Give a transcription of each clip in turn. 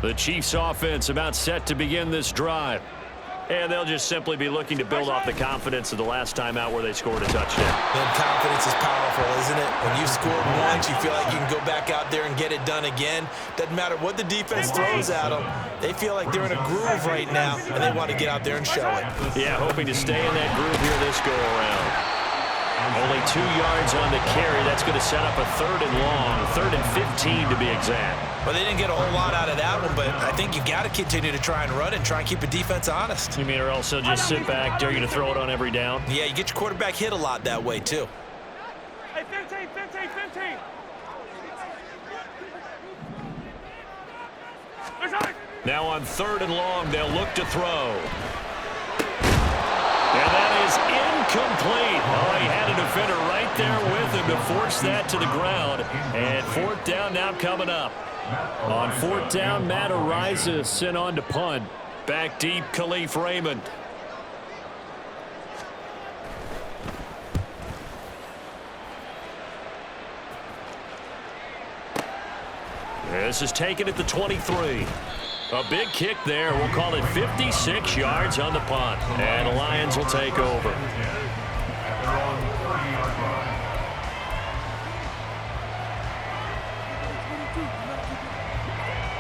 The Chiefs offense about set to begin this drive. And they'll just simply be looking to build off the confidence of the last time out where they scored a touchdown. And confidence is powerful, isn't it? When you scored once, you feel like you can go back out there and get it done again. Doesn't matter what the defense throws at them. They feel like they're in a groove right now, and they want to get out there and show it. Yeah, hoping to stay in that groove here this go-around. Only 2 yards on the carry. That's going to set up a 3rd and long, 3rd and 15 to be exact. Well, they didn't get a whole lot out of that one, but I think you got to continue to try and run and try and keep the defense honest. You mean or else they'll just sit back, dare you to throw it on every down? Yeah, you get your quarterback hit a lot that way, too. Hey, 15, 15, 15. Now on 3rd and long, they'll look to throw. And that is incomplete. Oh, he had a defender right there with him to force that to the ground. And 4th down now coming up. On 4th down, Matt Ariza sent on to punt. Back deep, Khalif Raymond. This is taken at the 23. A big kick there. We'll call it 56 yards on the punt. And the Lions will take over.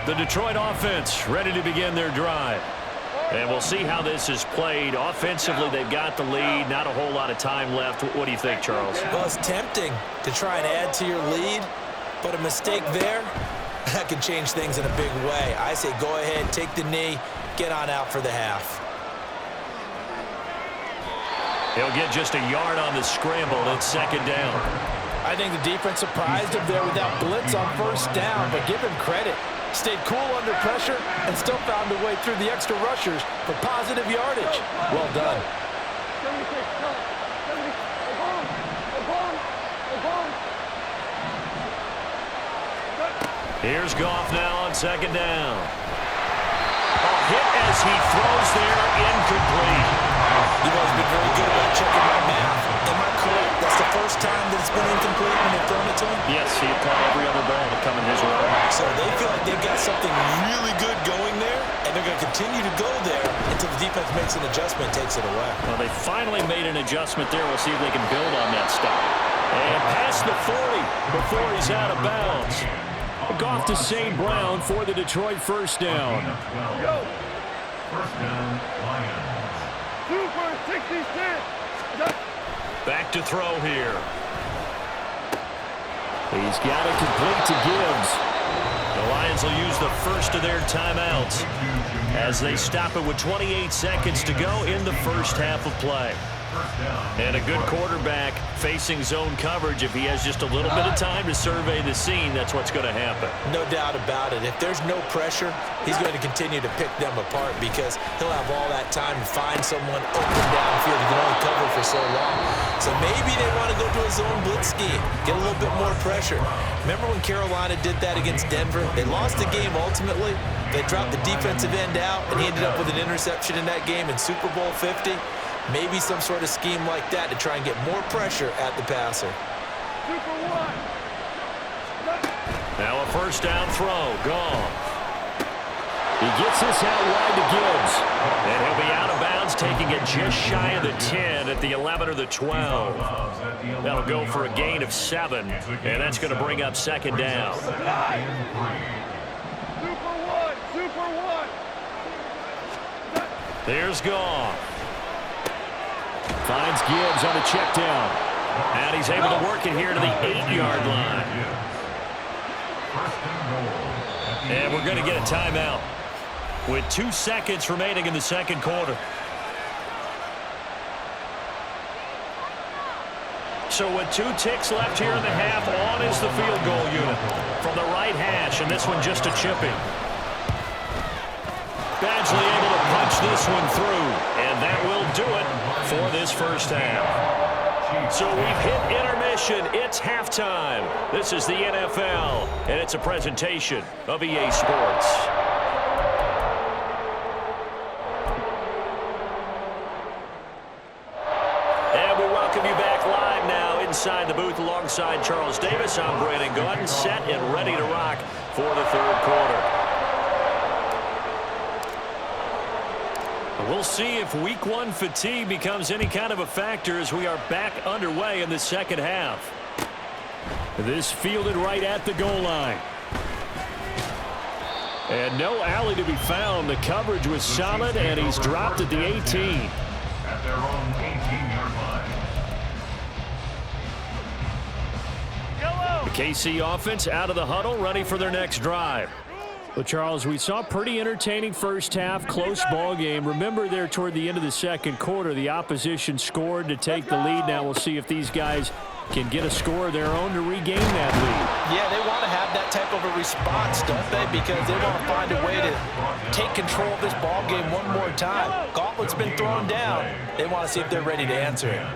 The Detroit offense ready to begin their drive. And we'll see how this is played. Offensively, they've got the lead. Not a whole lot of time left. What do you think, Charles? Well, it's tempting to try and add to your lead, but a mistake there, that can change things in a big way. I say go ahead, take the knee, get on out for the half. He'll get just a yard on the scramble. It's 2nd down. I think the defense surprised him there with that blitz on 1st down, but give him credit. Stayed cool under pressure and still found a way through the extra rushers for positive yardage. Well done. Here's Goff now on 2nd down. A hit as he throws there, incomplete. You've always been very good about checking my math. Am I correct? That's the first time that it's been incomplete when they've thrown it to him? Yes, he had caught every other ball to come in his way. So they feel like they've got something really good going there, and they're going to continue to go there until the defense makes an adjustment and takes it away. Well, they finally made an adjustment there. We'll see if they can build on that stop. And past the 40 before he's out of bounds. Goff to St. Brown for the Detroit 1st down. Go. 1st down, Lions. 2 for 66. Back to throw here. He's got it complete to Gibbs. The Lions will use the first of their timeouts as they stop it with 28 seconds to go in the 1st half of play. And a good quarterback facing zone coverage. If he has just a little bit of time to survey the scene, that's what's going to happen. No doubt about it. If there's no pressure, he's going to continue to pick them apart because he'll have all that time to find someone open downfield. He can only cover for so long. So maybe they want to go to a zone blitz scheme, get a little bit more pressure. Remember when Carolina did that against Denver? They lost the game ultimately. They dropped the defensive end out, and he ended up with an interception in that game in Super Bowl 50. Maybe some sort of scheme like that to try and get more pressure at the passer. Now a 1st down throw. Gone. He gets this out wide to Gibbs. And he'll be out of bounds, taking it just shy of the 10 at the 11 or the 12. That'll go for a gain of 7. And that's going to bring up 2nd down. Super one. There's Goff. Finds Gibbs on the check down. And he's able to work it here to the 8-yard line. And we're going to get a timeout with 2 seconds remaining in the 2nd quarter. So with 2 ticks left here in the half, on is the field goal unit from the right hash, and this one just a chipping. Badgley able to punch this one through, and that will do it for this 1st half. So we've hit intermission. It's halftime. This is the NFL, and it's a presentation of EA Sports. And we welcome you back live now inside the booth alongside Charles Davis. I'm Brandon Gaudin, set and ready to rock for the 3rd quarter. We'll see if week one fatigue becomes any kind of a factor as we are back underway in the second half. This fielded right at the goal line. And no alley to be found. The coverage was solid, and he's dropped at the 18. At their own 18-yard line. The KC offense out of the huddle, ready for their next drive. Well, Charles, we saw a pretty entertaining first half, close ball game. Remember there toward the end of the second quarter, the opposition scored to take the lead. Now we'll see if these guys can get a score of their own to regain that lead. Yeah, they want to have that type of a response, don't they? Because they want to find a way to take control of this ball game one more time. Gauntlet's been thrown down. They want to see if they're ready to answer it.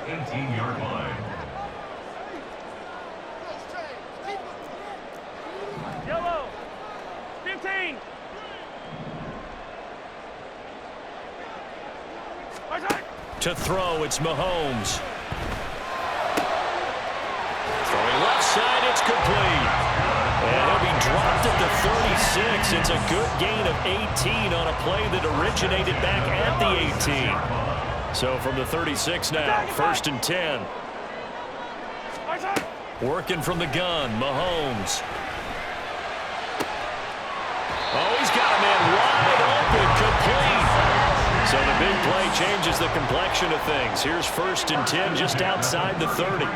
18-yard line. Yellow. 15. To throw, it's Mahomes. Throwing left side, it's complete. And he'll be dropped at the 36. It's a good gain of 18 on a play that originated back at the 18. So from the 36 now, 1st and 10. Working from the gun, Mahomes. Oh, he's got a man wide open, complete. So the big play changes the complexion of things. Here's 1st and 10 just outside the 30.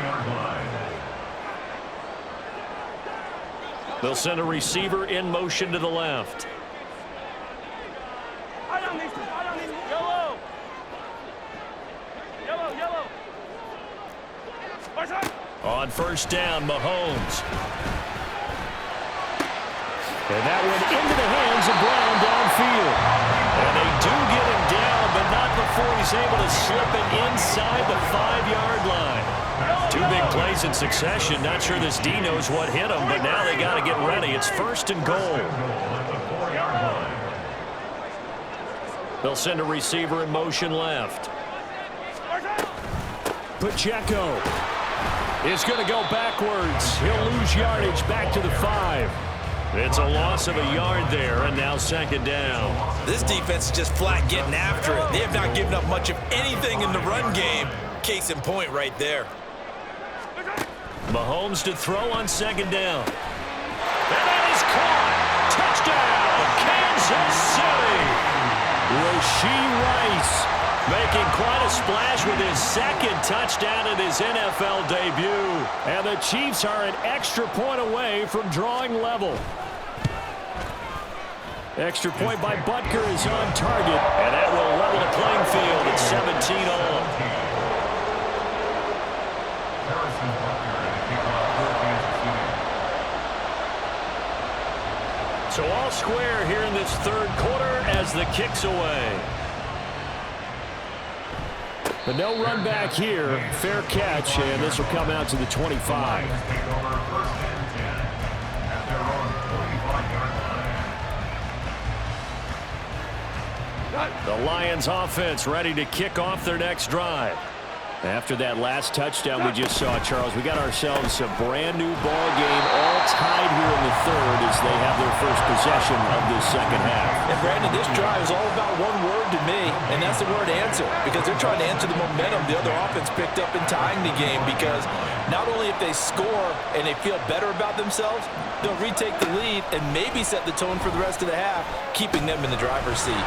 They'll send a receiver in motion to the left. Yellow. Yellow. On 1st down, Mahomes. And that went into the hands of Brown downfield. And they do get him down, but not before he's able to slip it inside the 5-yard line. 2 big plays in succession. Not sure this D knows what hit him, but now they got to get ready. It's 1st and goal. They'll send a receiver in motion left. Pacheco is going to go backwards. He'll lose yardage back to the 5. It's a loss of a yard there, and now 2nd down. This defense is just flat getting after it. They have not given up much of anything in the run game. Case in point right there. Mahomes to throw on 2nd down. And that is caught. Touchdown, Kansas City. Rashee Rice making quite a splash with his 2nd touchdown in his NFL debut. And the Chiefs are an extra point away from drawing level. Extra point by Butker is on target, and that will level the playing field at 17 all. So all square here in this 3rd quarter as the kick's away. But no run back here. Fair catch, and this will come out to the 25. The Lions offense ready to kick off their next drive. After that last touchdown we just saw, Charles, we got ourselves a brand new ball game, all tied here in the 3rd as they have their first possession of this 2nd half. And Brandon, this drive is all about one word to me, and that's the word answer, because they're trying to answer the momentum the other offense picked up in tying the game, because not only if they score and they feel better about themselves, they'll retake the lead and maybe set the tone for the rest of the half, keeping them in the driver's seat.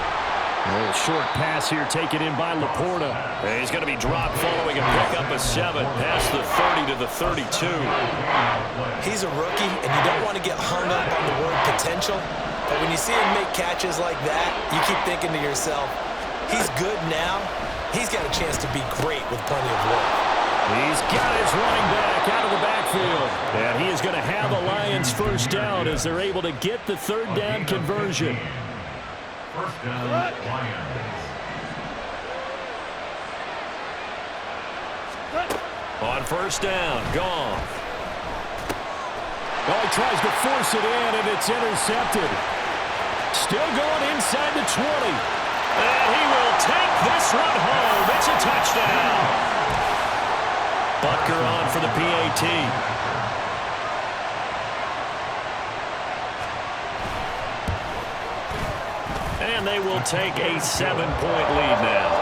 A little short pass here taken in by Laporta. And he's going to be dropped following a pickup of 7 past the 30 to the 32. He's a rookie, and you don't want to get hung up on the word potential. But when you see him make catches like that, you keep thinking to yourself, he's good now. He's got a chance to be great with plenty of work. He's got his running back out of the backfield. And he is going to have the Lions 1st down as they're able to get the 3rd down conversion. 1st down, Lions. On 1st down, gone. Oh, he tries to force it in, and it's intercepted. Still going inside the 20. And he will take this one home. It's a touchdown. Butker on for the PAT. And they will take a 7-point lead now.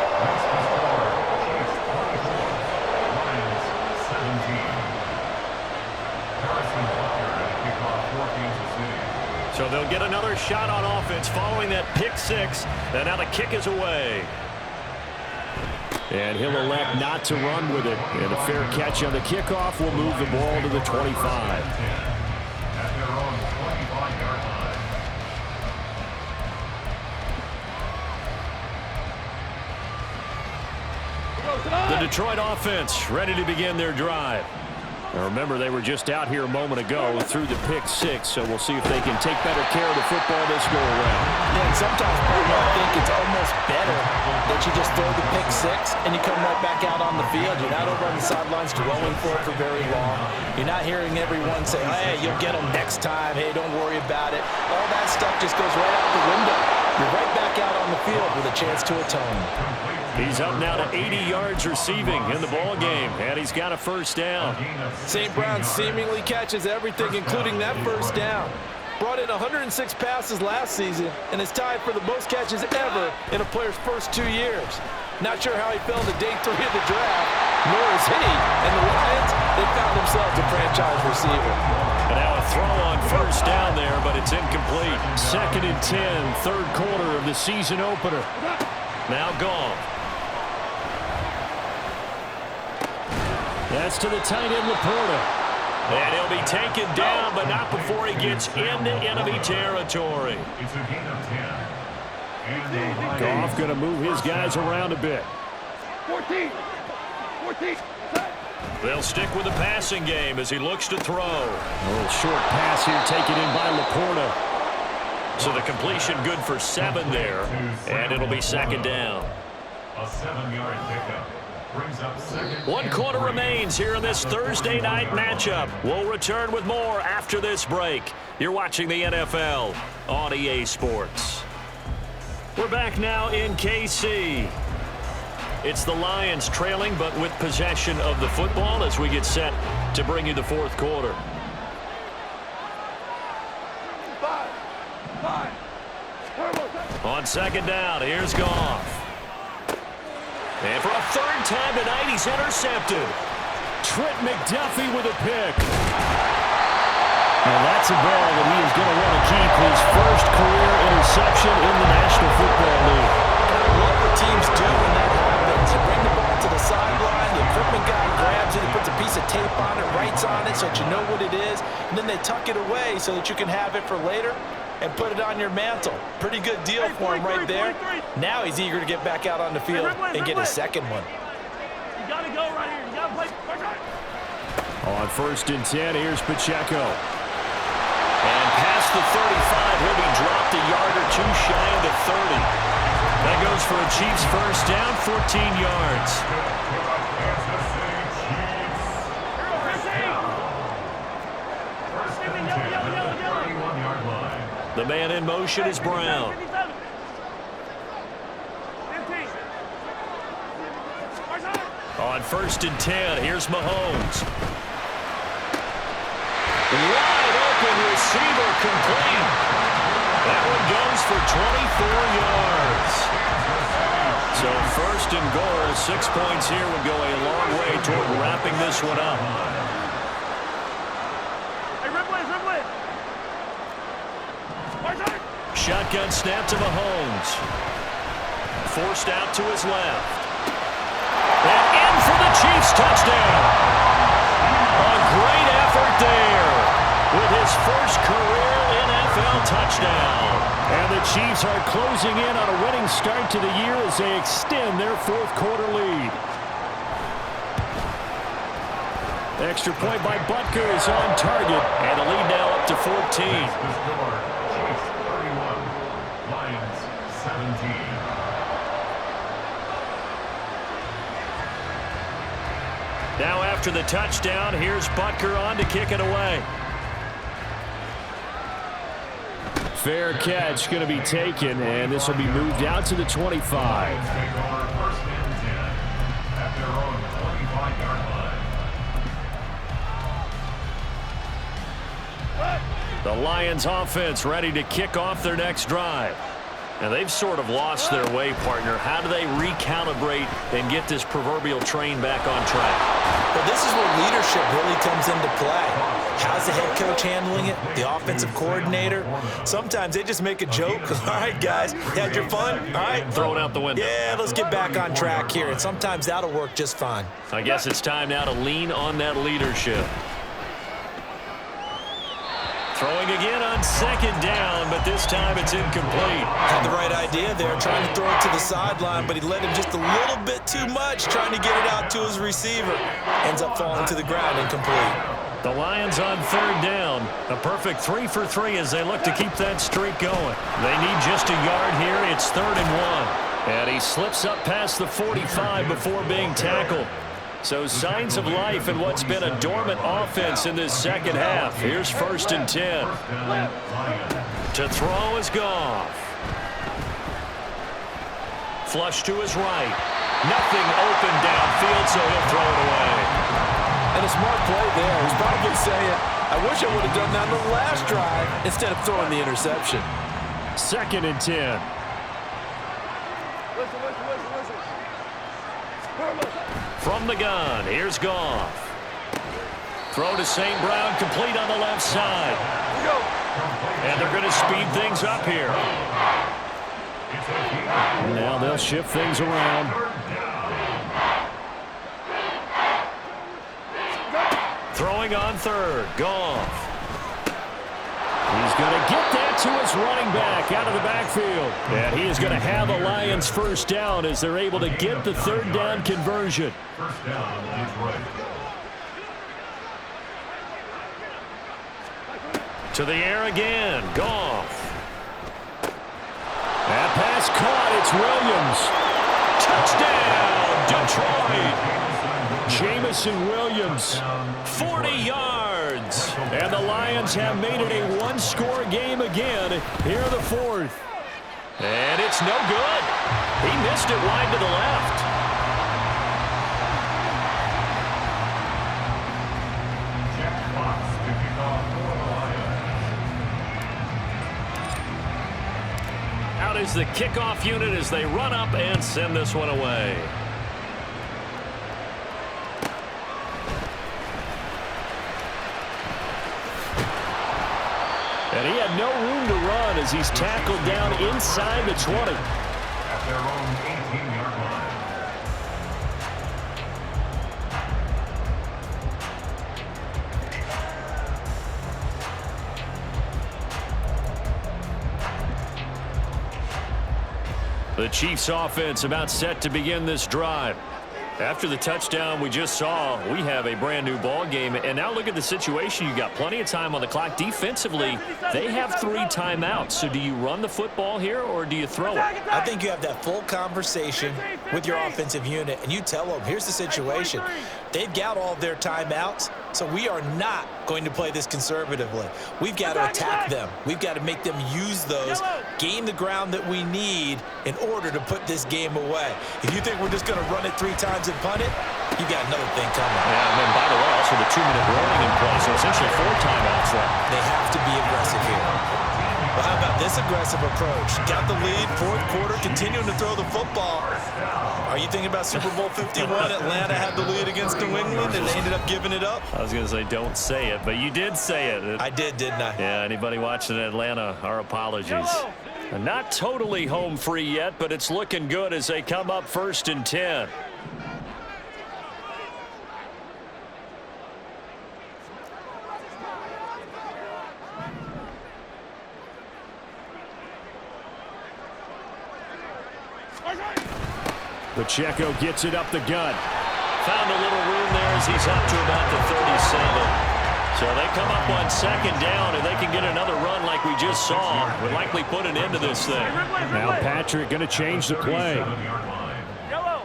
So they'll get another shot on offense following that pick six. And now the kick is away. And he'll elect not to run with it. And a fair catch on the kickoff will move the ball to the 25. The Detroit offense ready to begin their drive. Now remember, they were just out here a moment ago through the pick six, so we'll see if they can take better care of the football this go around. Yeah, and sometimes I think it's almost better that you just throw the pick six and you come right back out on the field. You're not over on the sidelines dwelling for it for very long. You're not hearing everyone say, hey, you'll get them next time. Hey, don't worry about it. All that stuff just goes right out the window. You're right back out on the field with a chance to atone. He's up now to 80 yards receiving in the ball game, and he's got a first down. St. Brown seemingly catches everything, including that first down. Brought in 106 passes last season and is tied for the most catches ever in a player's first 2 years. Not sure how he fell into day 3 of the draft, nor is he. And the Lions, they found themselves a franchise receiver. And now a throw on first down there, but it's incomplete. 2nd and 10, third quarter of the season opener. Now gone. That's to the tight end, Laporta. And he'll be taken down, but not before he gets into enemy territory. It's a gain of 10. Goff going to move his guys around a bit. 14. They'll stick with the passing game as he looks to throw. A little short pass here taken in by Laporta. So the completion good for 7 there, and it'll be 2nd down. A 7-yard pickup. Brings up 2nd. 1 quarter remains here in this Thursday night matchup. We'll return with more after this break. You're watching the NFL on EA Sports. We're back now in KC. It's the Lions trailing, but with possession of the football as we get set to bring you the 4th quarter. On 2nd down, here's Goff. And for a 3rd time tonight, he's intercepted. Trent McDuffie with a pick. Now that's a ball that he is going to want to keep, his first career interception in the National Football League. I love what teams do when that happens. You bring the ball to the sideline, the equipment guy grabs it, he puts a piece of tape on it, writes on it so that you know what it is, and then they tuck it away so that you can have it for later and put it on your mantle. Pretty good deal for him right there. Now he's eager to get back out on the field and get his 2nd one. You gotta go right here. You gotta play. On 1st and 10, here's Pacheco. And past the 35, he'll be dropped a yard or 2 shy of the 30. That goes for a Chiefs first down, 14 yards. The man in motion is Brown. On 1st and 10, here's Mahomes. Wide open receiver complete. That one goes for 24 yards. So 1st and goal, 6 points here would go a long way toward wrapping this one up. Shotgun snap to Mahomes. Forced out to his left. And in for the Chiefs touchdown. A great effort there with his first career NFL touchdown. And the Chiefs are closing in on a winning start to the year as they extend their 4th quarter lead. Extra point by Butker is on target, and the lead now up to 14. Now after the touchdown, here's Butker on to kick it away. Fair catch going to be taken, and this will be moved out to the 25. The Lions offense ready to kick off their next drive. And they've sort of lost their way, partner. How do they recalibrate and get this proverbial train back on track? Well, this is where leadership really comes into play. How's the head coach handling it? The offensive coordinator? Sometimes they just make a joke. All right, guys, had your fun? All right. Throw it out the window. Yeah, let's get back on track here. And sometimes that'll work just fine. I guess it's time now to lean on that leadership. Throwing again on second down, but this time it's incomplete. Had the right idea there, trying to throw it to the sideline, but he led him just a little bit too much, trying to get it out to his receiver. Ends up falling to the ground, incomplete. The Lions on third down. A perfect 3 for 3 as they look to keep that streak going. They need just a yard here. It's 3rd and 1. And he slips up past the 45 before being tackled. So signs of life in what's been a dormant offense in this second half. Here's 1st and 10. To throw is Goff. Flush to his right. Nothing open downfield, so he'll throw it away. And a smart play there. He's probably saying, I wish I would have done that on the last drive instead of throwing the interception. 2nd and 10. From the gun, here's Goff. Throw to St. Brown, complete on the left side. And they're going to speed things up here. Now they'll shift things around. Throwing on third, Goff. He's going to get that to his running back out of the backfield. And he is going to have a Lions first down as they're able to get the third down conversion. First down is right. To the air again, Goff. That pass caught, it's Williams. Touchdown, Detroit. Jamison Williams, 40 yards. And the Lions have made it a one-score game again here in the 4th. And it's no good. He missed it wide to the left. Jack Fox to kick off for the Lions. Out is the kickoff unit as they run up and send this one away. And he had no room to run as he's tackled down inside the 20. At their own 18-yard line. The Chiefs offense about set to begin this drive. After the touchdown we just saw, we have a brand new ball game. And now look at the situation. You got plenty of time on the clock. Defensively, they have 3 timeouts. So do you run the football here or do you throw it? I think you have that full conversation with your offensive unit, and you tell them, here's the situation. They've got all of their timeouts, so we are not going to play this conservatively. We've got to attack them. We've got to make them use those, gain the ground that we need in order to put this game away. If you think we're just going to run it 3 times and punt it, you got another thing coming. Yeah, and then by the way, also the 2-minute warning in play, so essentially 4 timeouts left. They have to be aggressive here. Well, how about this aggressive approach? Got the lead, 4th quarter, continuing to throw the football. Are you thinking about Super Bowl 51? Atlanta had the lead against New England, and they ended up giving it up? I was going to say don't say it, but you did say it. I did, didn't I? Yeah, anybody watching Atlanta, our apologies. Not totally home free yet, but it's looking good as they come up 1st and 10. Pacheco gets it up the gut. Found a little room there as he's up to about the 37. So they come up on 2nd down, and they can get another run like we just saw. Would likely put an end to this thing. Now Patrick going to change the play. Yellow.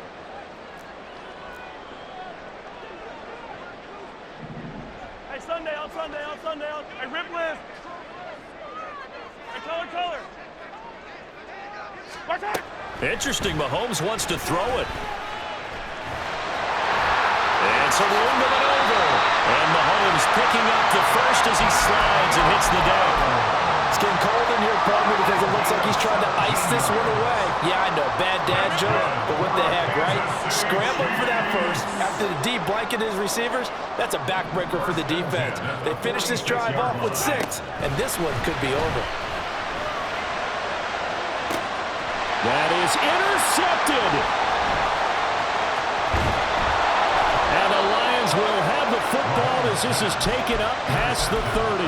Hey, Sunday, out Sunday, out Sunday, out. Hey, rip list. Hey, color. Watch out. Interesting, Mahomes wants to throw it. And some room to maneuver. And Mahomes picking up the first as he slides and hits the deck. It's getting cold in here, disappoint me because it looks like he's trying to ice this one away. Yeah, I know, bad dad joke, but what the heck, right? Scrambling for that first after the deep blanket his receivers, that's a backbreaker for the defense. They finish this drive off with 6, and this one could be over. That is intercepted. And the Lions will have the football as this is taken up past the 30.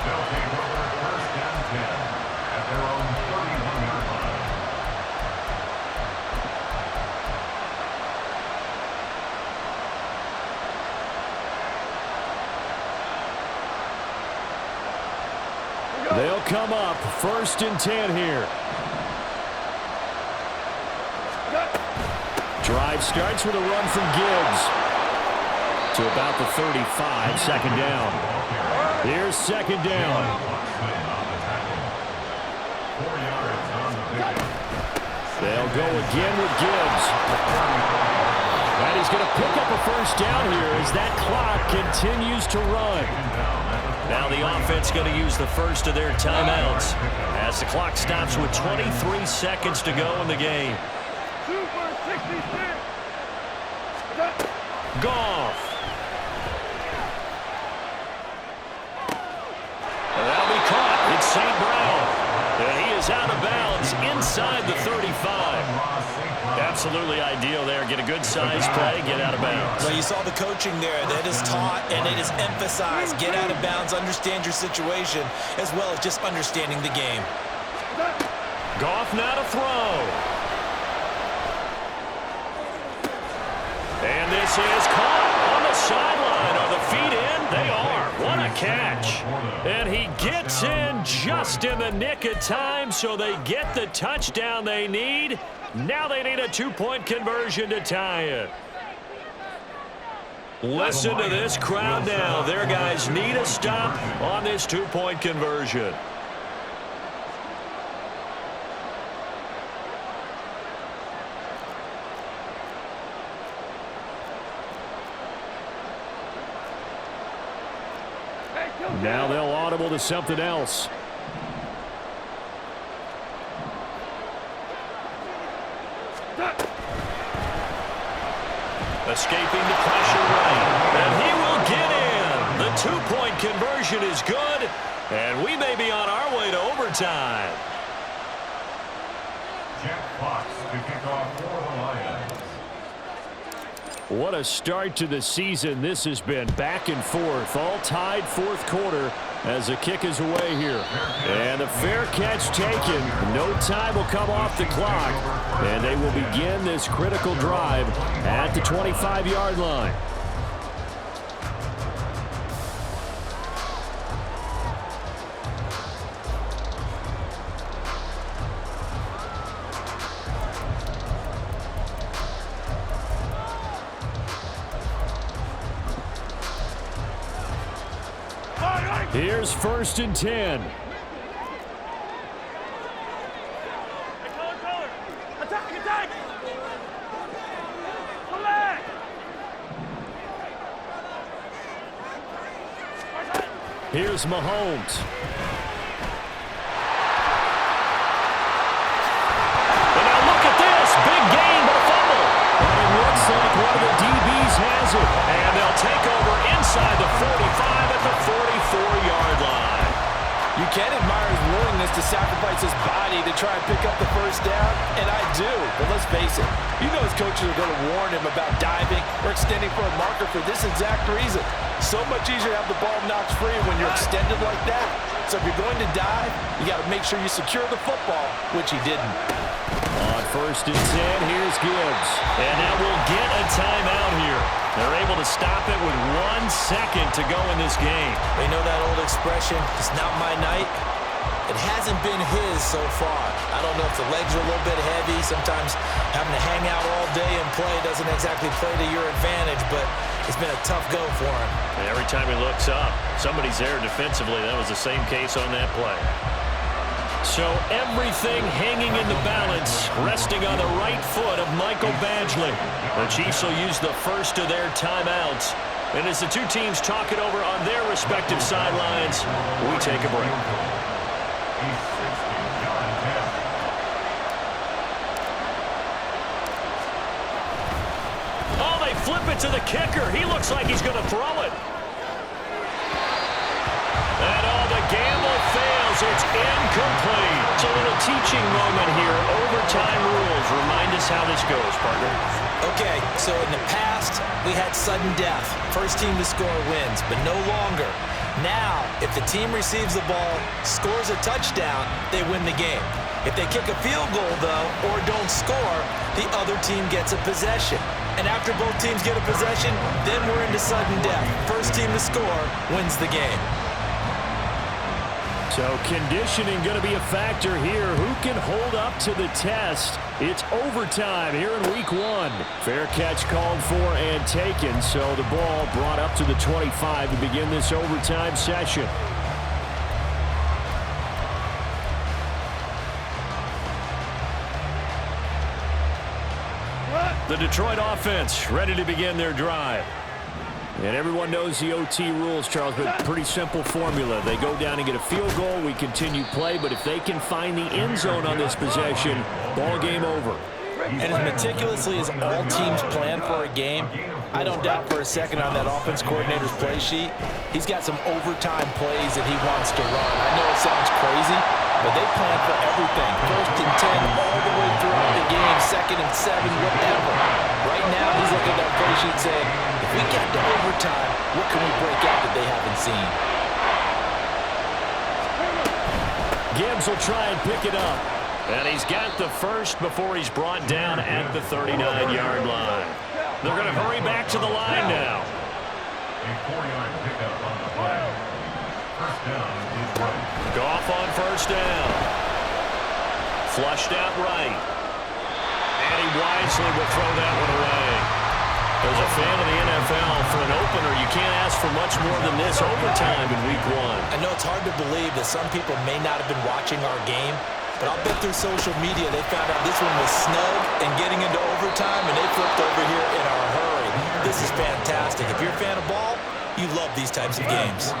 They'll take over first and 10 at their own 31-yard line. They'll come up first and 10 here. Drive starts with a run from Gibbs to about the 35, second down. Here's second down. They'll go again with Gibbs. And he's going to pick up a first down here as that clock continues to run. Now the offense going to use the first of their timeouts as the clock stops with 23 seconds to go in the game. Goff. And that'll be caught. It's St. Brown. And he is out of bounds inside the 35. Absolutely ideal there. Get a good size play, get out of bounds. Well, you saw the coaching there. That is taught and it is emphasized. Get out of bounds, understand your situation, as well as just understanding the game. Goff now to throw. And this is caught on the sideline. Are the feet in? They are. What a catch. And he gets in just in the nick of time, so they get the touchdown they need. Now they need a 2-point conversion to tie it. Listen to this crowd now. Their guys need a stop on this 2-point conversion. Now they'll audible to something else. Escaping the pressure right. And he will get in. The 2-point conversion is good. And we may be on our way to overtime. Jack Fox to kick off for the Lions. What a start to the season this has been. Back and forth, all tied fourth quarter as the kick is away here. And a fair catch taken. No time will come off the clock. And they will begin this critical drive at the 25-yard line. Here's first and 10. Hey, color. Attack! Come back! Here's Mahomes. And now look at this. Big gain, but a fumble. And it looks like one of the DBs has it. And they'll take over inside the 45 at the 44-yard line. You can admire his willingness to sacrifice his body to try and pick up the first down, and I do. But let's face it, you know his coaches are going to warn him about diving or extending for a marker for this exact reason. So much easier to have the ball knocked free when you're extended like that. So if you're going to dive, you got to make sure you secure the football, which he didn't. On first and 10, here's Gibbs. And now we'll get a timeout here. They're able to stop it with 1 second to go in this game. You know that old expression, it's not my night? It hasn't been his so far. I don't know if the legs are a little bit heavy. Sometimes having to hang out all day and play doesn't exactly play to your advantage, but it's been a tough go for him. And every time he looks up, somebody's there defensively. That was the same case on that play. So everything hanging in the balance, resting on the right foot of Michael Badgley. The Chiefs will use the first of their timeouts. And as the two teams talk it over on their respective sidelines, we take a break. He's 60-yard 10. Oh, they flip it to the kicker. He looks like he's going to throw it. And oh, the gamble fails. It's incomplete. It's a little teaching moment here. Overtime rules. Remind us how this goes, partner. Okay, so in the past, we had sudden death. First team to score wins, but no longer. Now, if the team receives the ball, scores a touchdown, they win the game. If they kick a field goal, though, or don't score, the other team gets a possession. And after both teams get a possession, then we're into sudden death. First team to score wins the game. So conditioning going to be a factor here. Who can hold up to the test? It's overtime here in week 1. Fair catch called for and taken. So the ball brought up to the 25 to begin this overtime session. The Detroit offense ready to begin their drive. And everyone knows the OT rules, Charles, but pretty simple formula. They go down and get a field goal, we continue play, but if they can find the end zone on this possession, ball game over. And as meticulously as all teams plan for a game, I don't doubt for a second on that offense coordinator's play sheet, he's got some overtime plays that he wants to run. I know it sounds crazy, but they plan for everything. 1st and 10 all the way throughout the game, 2nd and 7, whatever. Right now, he's looking at that play sheet saying, if we get to overtime, what can we break out that they haven't seen? Gibbs will try and pick it up. And he's got the first before he's brought down at the 39-yard line. They're going to hurry back to the line now. A 4-yard pickup on the play. First down is right. Goff on first down. Flushed out right. And he wisely will throw that one away. As a fan of the NFL, for an opener, you can't ask for much more than this overtime in week 1. I know it's hard to believe that some people may not have been watching our game, but I'll bet through social media they found out this one was snug and getting into overtime, and they flipped over here in a hurry. This is fantastic. If you're a fan of ball, you love these types of games.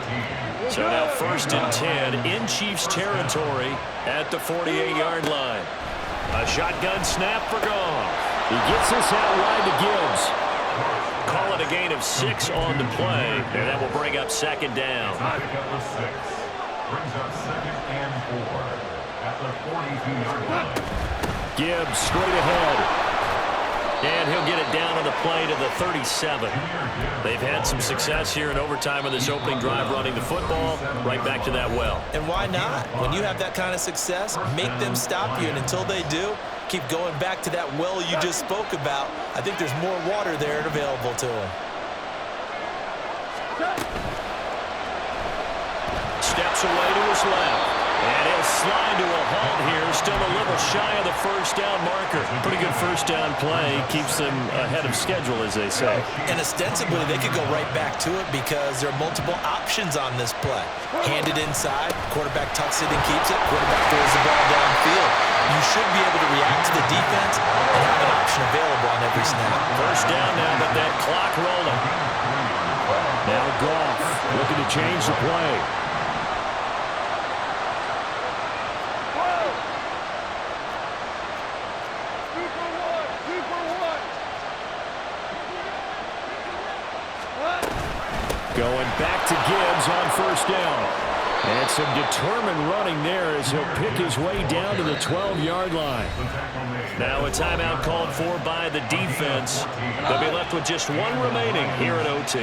So now 1st and 10 in Chiefs territory at the 48-yard line. A shotgun snap for Goff. He gets this out wide to Gibbs. Call it a gain of 6 on the play, and that will bring up 2nd down. Pickup of 6. Brings up 2nd and 4 at the 42-yard line. Gibbs straight ahead. And he'll get it down on the play to the 37. They've had some success here in overtime on this opening drive running the football. Right back to that well. And why not? When you have that kind of success, make them stop you, and until they do, keep going back to that well you just spoke about. I think there's more water there and available to them. Steps away to his left. And he'll slide to a halt here. Still a little shy of the first down marker. Pretty good first down play. Keeps them ahead of schedule, as they say. And ostensibly, they could go right back to it because there are multiple options on this play. Hand it inside. Quarterback tucks it and keeps it. Quarterback throws the ball downfield. You should be able to react to the defense and have an option available on every snap. First down now, but that clock rolling. Now Goff looking to change the play. Going back to Gibbs on first down. And some determined running there as he'll pick his way down to the 12-yard line. Now a timeout called for by the defense. They'll be left with just one remaining here at OT.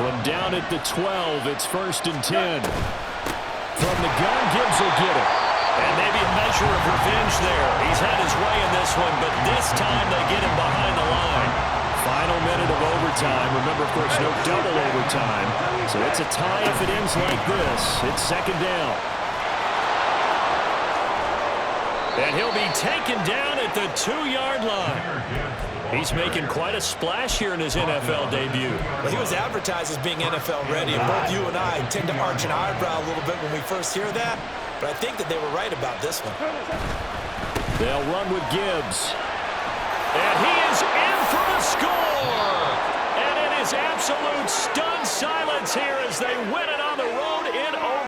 From down at the 12, it's 1st and 10. From the gun, Gibbs will get it. And maybe a measure of revenge there. He's had his way in this one, but this time they get him behind the line. Final minute of overtime. Remember, of course, no double overtime. So it's a tie if it ends like this. It's 2nd down. And he'll be taken down at the 2-yard line. He's making quite a splash here in his NFL debut. Well, he was advertised as being NFL ready, and both you and I tend to arch an eyebrow a little bit when we first hear that. But I think that they were right about this one. They'll run with Gibbs. And he is in for a score! And it is absolute stunned silence here as they win it on the road in